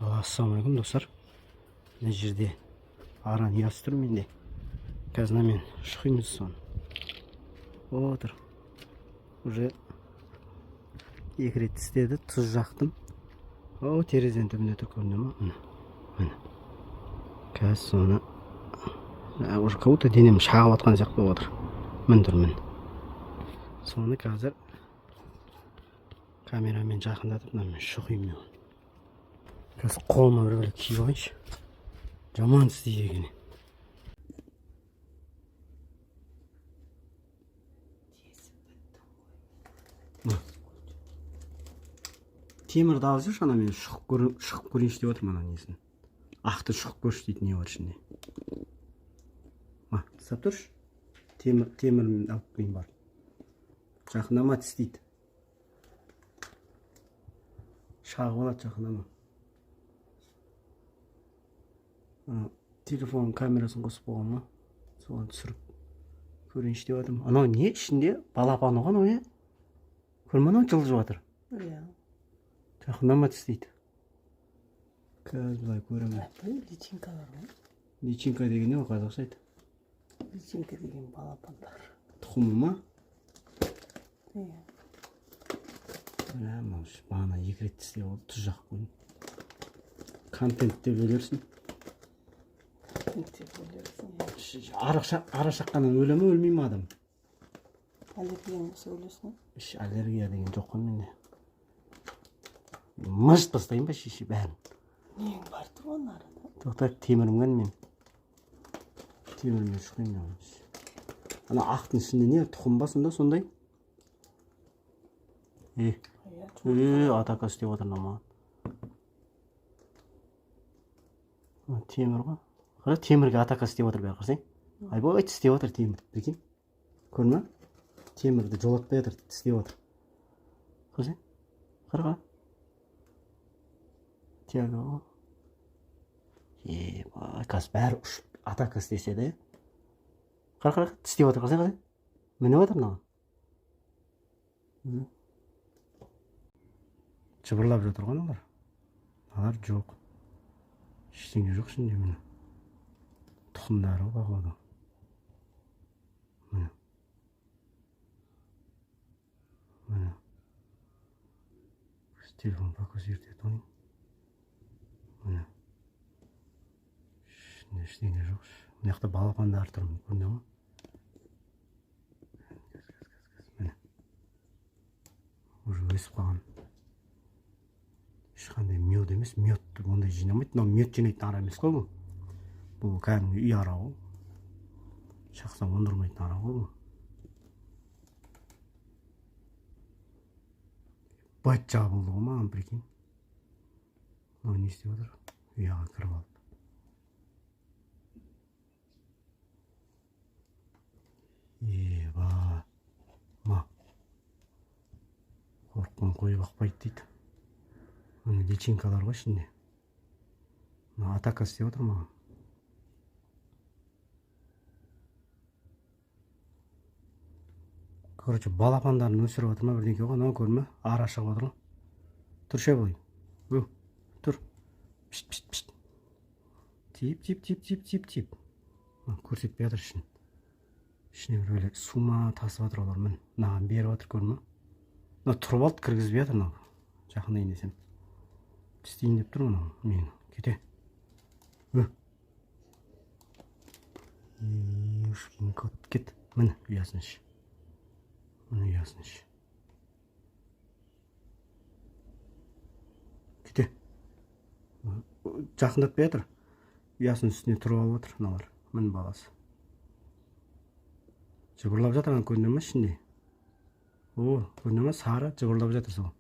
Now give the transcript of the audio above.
Ассалаумағалейкум достар. Мына жерде аран ұясы тұр менде. Қазір мен шұқимыз соны. Отыр. Уже екі рет істеді, тұз жақтым. Терезенің түбінде тұр, көріне ма? Міне. Қазір соны уже как будто денем шағып атқан сияқты болып отыр. Мін тұр, мін. Соны қазір камерамен жақындатып, мен шұқимын. Қазір қолыма бір бөлек киіп алайыншы. Жаман істейді екен. Темірді алып жүрші, ана мен шығып көрейінші деп отырмын ана несін. Ақты шығып көрші дейді, не бар ішінде. Тастап тұршы. Темірін алып қойын бар. Жақындама тістейді. Шағы болады жақындама. Телефон камерасын қосып болған ма? Соған түсіріп көрейінші деп отырмын. Анау не ішінде? Балапан оған о, көрме анау жылжып жатыр. Жақындама тістейді. Қазір былай көремін. Личинкалар ма? Личинка деген не ол қазақша айты? Личинка деген балапандар. Тұқымы ма? Иә. Бағана екі рет тістеп алып тұз жақ қойын. Контент деп өлерсің. Ара шаққаннан өле ме, өлмей ме адам? Аллергия болса өлесің? Аллергия деген жоқ қой менде. Мыжт бастайын ба шеше бәрін? Нең бар тұрған арада? Тоқтап темірімген мен. Темірмен шұқимын. Ана ақтың ішінде не? Тұқым ба сонда сондай? Атака істеп отырна ма? Темір ғой. Қара темірге атака істеп отыр бәрі қарсың? Айбой тістеп отыр темір. Прикинь? Көрме? Темірді жолатпай отыр, тістеп отыр. Қарсың? Қара. Тиаго. Қазір бәрі ұшып атака істеседі. Қара, тістеп отыр қарсың? Міне отыр мынаған. Жыбырлап жатыр ғой олар. Алар жоқ. Ештеңе жоқ ішінде міне. Тұқымдары бағады. Міне. Міне. Телефон показ ертеді оның. Міне. Ішінде ештеңе жоқ. Мына жақта балапандар тұр, көріне ма? Міне. Уже өсіп қалған. Ешқандай мед емес, медті ондай жинамайды. Мынау мед жинайтын ара емес қой бұл. Бұл кәдімгі үй ара ғой. Шақсам ондырмайтын ара ғой бұл. Байт жабылды ғой маған, прикинь. Мынау не істеп отыр? Ұяға кіріп алып. Ма. Қорыққан қой бақпайды дейді. Мына личинкалар ғой ішінде. Мына атака істеп отыр маған. Короче, балапандарын өсіріп отыр ма бірдеңке ғой, анау көрме? Ара шығып отыр ғой. Тұр ше бой. Тұр. Пішт. Тиіп. Көрсетпей жатыр ішін. Ішіне бір бөлек сума тасып жатыр олар. Мін мынаған беріп жатыр, көрме? Мына тұрып алды, кіргізбей жатыр мынау. Жақындайын десем. Істейін деп тұр мынау. Мен кете. Ешкін кет. Міне ұясын іші. Кете. Жақындатпай жатыр. Ұясын үстіне тұрып алып отыр мыналар. Мін баласы. Жыбырлап жатыр, көріне ме ішінде? Көріне ме? Сары жыбырлап жатыр сол.